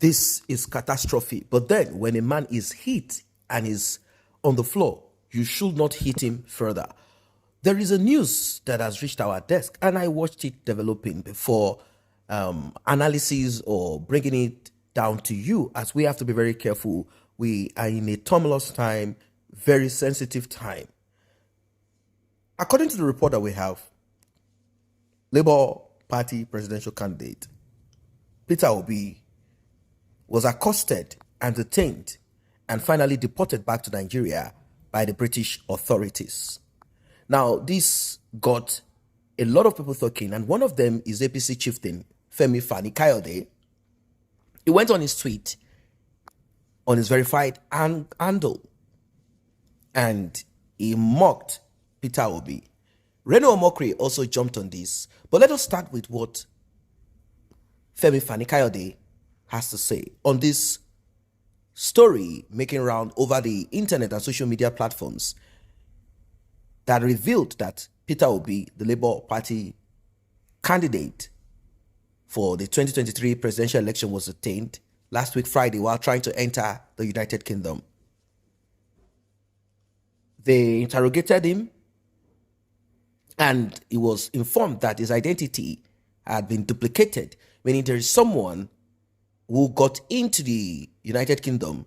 this is catastrophe. But then when a man is hit and is on the floor, you should not hit him further. There is a news that has reached our desk, and I watched it developing before analysis or bringing it down to you, as we have to be very careful. We are in a tumultuous time, very sensitive time. According to the report that we have, Labour Party presidential candidate Peter Obi was accosted and detained and finally deported back to Nigeria by the British authorities. Now, this got a lot of people talking, and one of them is APC chieftain Femi Fani-Kayode. He went on his tweet, on his verified handle, and he mocked Peter Obi. Reno Omokri also jumped on this, but let us start with what Femi Fani-Kayode has to say on this story making round over the internet and social media platforms that revealed that Peter Obi, the Labour Party candidate for the 2023 presidential election, was detained last week Friday while trying to enter the United Kingdom. They interrogated him, and he was informed that his identity had been duplicated, meaning there is someone who got into the United Kingdom,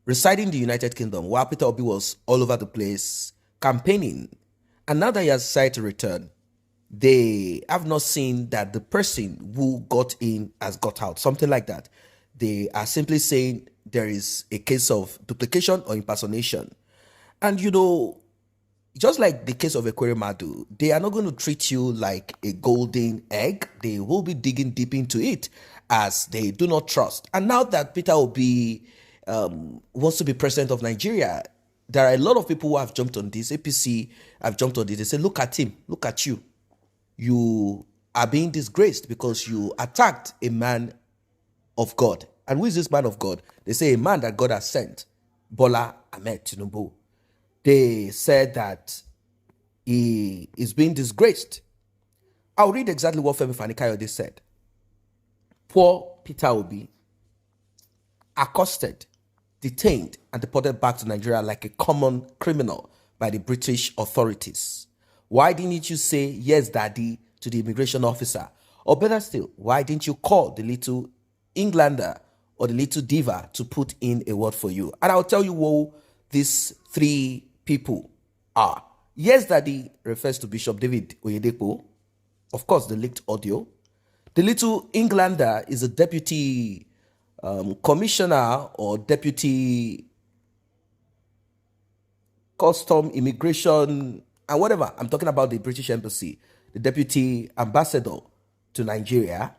residing in the United Kingdom, while Peter Obi was all over the place campaigning. And now that he has decided to return, they have not seen that the person who got in has got out, something like that. They are simply saying there is a case of duplication or impersonation. And you know, just like the case of Ekweremadu, they are not going to treat you like a golden egg. They will be digging deep into it, as they do not trust. And now that Peter Obi wants to be president of Nigeria, there are a lot of people who have jumped on this. APC have jumped on this. They say, look at him, look at you. You are being disgraced because you attacked a man of God. And who is this man of God? They say a man that God has sent, Bola Ahmed Tinubu. They said that he is being disgraced. I'll read exactly what Femi Fani-Kayode said. Poor Peter Obi, accosted, detained, and deported back to Nigeria like a common criminal by the British authorities. Why didn't you say yes, daddy, to the immigration officer? Or better still, why didn't you call the little Englander or the little diva to put in a word for you? And I'll tell you who these three people are. Yes, daddy refers to Bishop David Oyedepo. Of course, the leaked audio. The little Englander is a deputy commissioner or deputy custom, immigration, and whatever. I'm talking about the British Embassy, the deputy ambassador to Nigeria.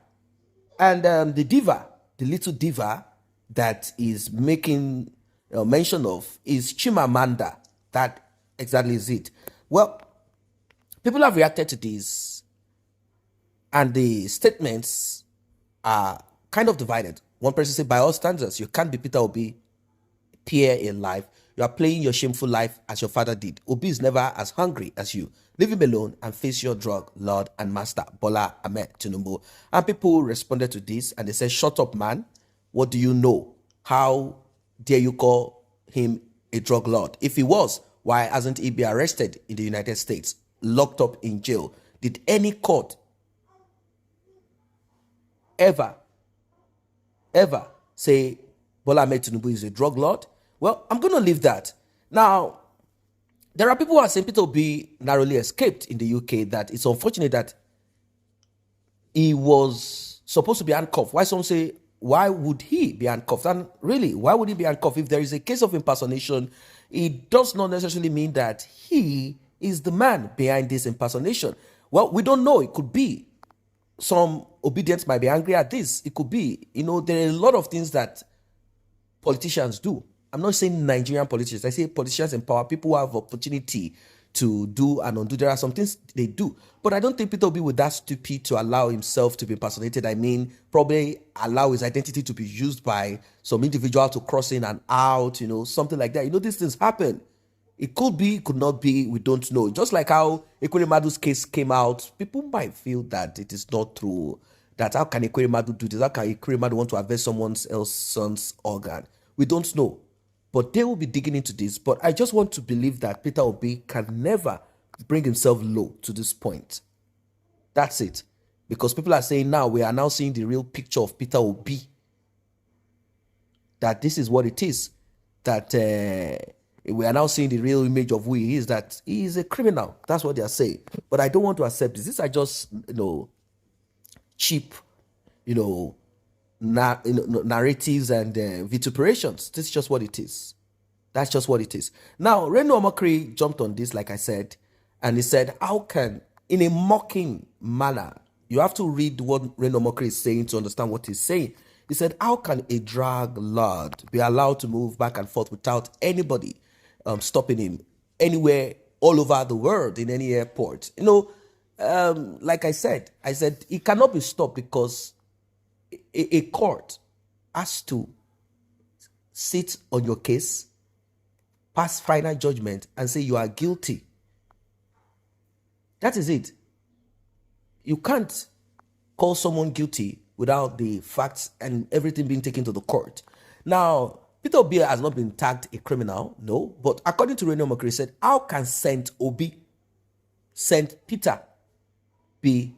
And the diva, the little diva that is making mention of is Chimamanda. That exactly is it. Well, people have reacted to this, and the statements are kind of divided. One person said, by all standards, you can't be Peter Obi peer in life. You are playing your shameful life as your father did. Obi is never as hungry as you. Leave him alone and face your drug lord and master, Bola Ahmed Tinubu. And people responded to this and they said, shut up, man. What do you know? How dare you call him a drug lord? If he was, why hasn't he been arrested in the United States, locked up in jail? Did any court ever say Bola Ahmed Tinubu is a drug lord? Well, I'm going to leave that. Now, there are people who are saying Peter Obi narrowly escaped in the UK, that it's unfortunate that he was supposed to be handcuffed. Why some say, why would he be handcuffed? And really, why would he be handcuffed? If there is a case of impersonation, it does not necessarily mean that he is the man behind this impersonation. Well, we don't know. It could be. Some obedience might be angry at this. It could be. You know, there are a lot of things that politicians do. I'm not saying Nigerian politicians. I say politicians in power, people who have opportunity to do and undo. There are some things they do. But I don't think Peter Obi would be that stupid to allow himself to be impersonated. I mean, probably allow his identity to be used by some individual to cross in and out, you know, something like that. You know, these things happen. It could be, it could not be, we don't know. Just like how Ekweremadu's case came out, people might feel that it is not true. that how can a Ekweremadu do this? How can a Ekweremadu want to harvest someone else's son's organ? We don't know. But they will be digging into this. But I just want to believe that Peter Obi can never bring himself low to this point. That's it. Because people are saying now, we are now seeing the real picture of Peter Obi. That this is what it is. That we are now seeing the real image of who he is, that he is a criminal. That's what they are saying. But I don't want to accept this. These are just, cheap, narratives and vituperations. This is just what it is. That's just what it is. Now, Reno Omokri jumped on this, like I said, and he said, how can, in a mocking manner, you have to read what Reno Omokri is saying to understand what he's saying. He said, how can a drug lord be allowed to move back and forth without anybody stopping him anywhere, all over the world, in any airport? Like I said, it cannot be stopped because a court has to sit on your case, pass final judgment, and say you are guilty. That is it. You can't call someone guilty without the facts and everything being taken to the court. Now, Peter Obi has not been tagged a criminal, no, but according to Reno Omokri, said, how can Saint Peter, be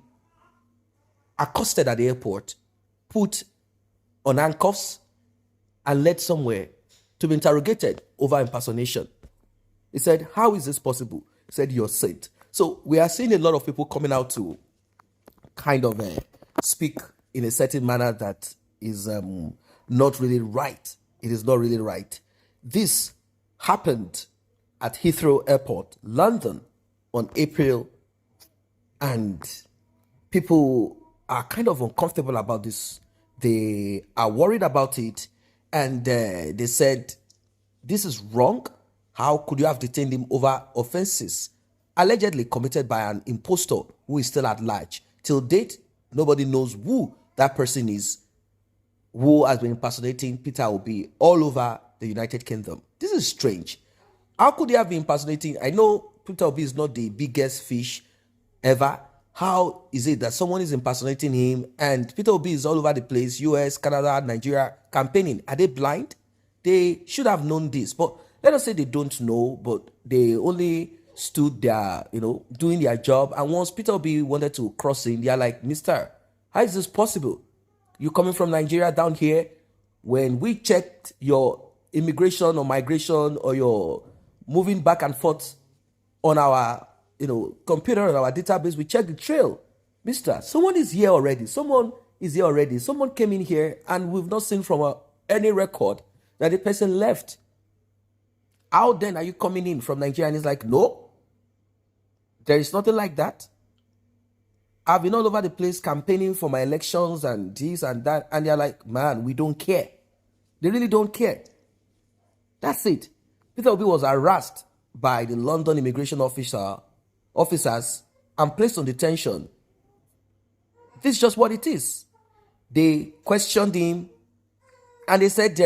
accosted at the airport, put on handcuffs, and led somewhere to be interrogated over impersonation? He said, how is this possible? He said, you're saint. So we are seeing a lot of people coming out to kind of speak in a certain manner that is not really right. It is not really right. This happened at Heathrow Airport, London, on April, and people are kind of uncomfortable about this. They are worried about it, and they said, this is wrong. How could you have detained him over offenses allegedly committed by an impostor who is still at large? Till date, nobody knows who that person is, who has been impersonating Peter Obi all over the United Kingdom. This is strange. How could he have been impersonating? I know Peter Obi is not the biggest fish ever. How is it that someone is impersonating him and Peter Obi is all over the place, US, Canada, Nigeria, campaigning? Are they blind? They should have known this. But let us say they don't know, but they only stood there, doing their job. And once Peter Obi wanted to cross in, they are like, Mister, how is this possible? You coming from Nigeria down here? When we checked your immigration or migration or your moving back and forth on our computer, on our database, we checked the trail. Mister, someone is here already. Someone is here already. Someone came in here and we've not seen from any record that the person left. How then are you coming in from Nigeria? And he's like, no, there is nothing like that. I've been all over the place campaigning for my elections and this and that. And they're like, man, we don't care. They really don't care. That's it. Peter Obi was harassed by the London immigration officers and placed on detention. This is just what it is. They questioned him and they said,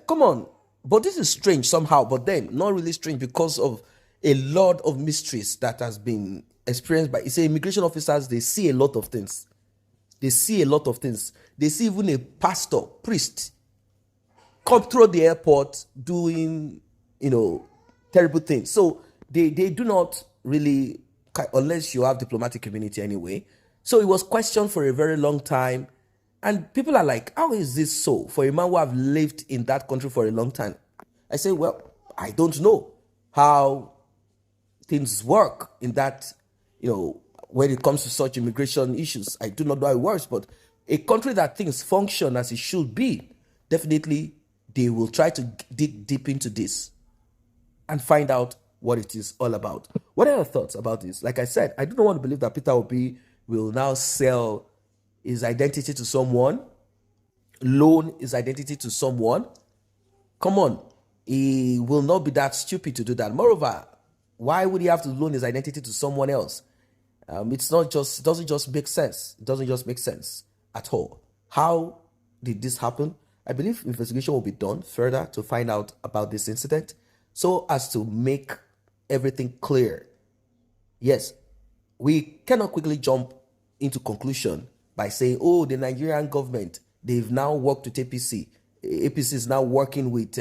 come on. But this is strange somehow, but then not really strange because of a lot of mysteries that has been experienced by, immigration officers. They see a lot of things. They see a lot of things. They see even a pastor, priest, come through the airport doing, terrible things. So they do not really, unless you have diplomatic immunity anyway. So it was questioned for a very long time. And people are like, how is this so for a man who have lived in that country for a long time? I say, well, I don't know how things work in that, when it comes to such immigration issues. I do not know how it works, but a country that things function as it should be, definitely they will try to dig deep into this and find out what it is all about. What are your thoughts about this? Like I said, I do not want to believe that Peter Obi will now sell his identity to someone, loan his identity to someone. Come on, he will not be that stupid to do that. Moreover, why would he have to loan his identity to someone else? It doesn't just make sense. It doesn't just make sense at all. How did this happen? I believe investigation will be done further to find out about this incident so as to make everything clear. Yes, we cannot quickly jump into conclusion by saying, oh, the Nigerian government, they've now worked with APC. APC is now working with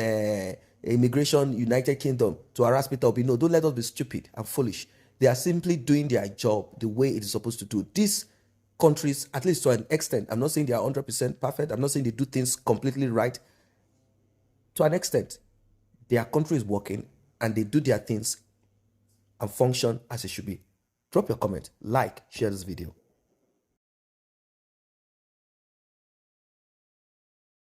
Immigration United Kingdom to harass Peter Obi. No, don't let us be stupid and foolish. They are simply doing their job the way it is supposed to do. These countries, at least to an extent, I'm not saying they are 100% perfect. I'm not saying they do things completely right. To an extent, their country is working and they do their things and function as it should be. Drop your comment, like, share this video.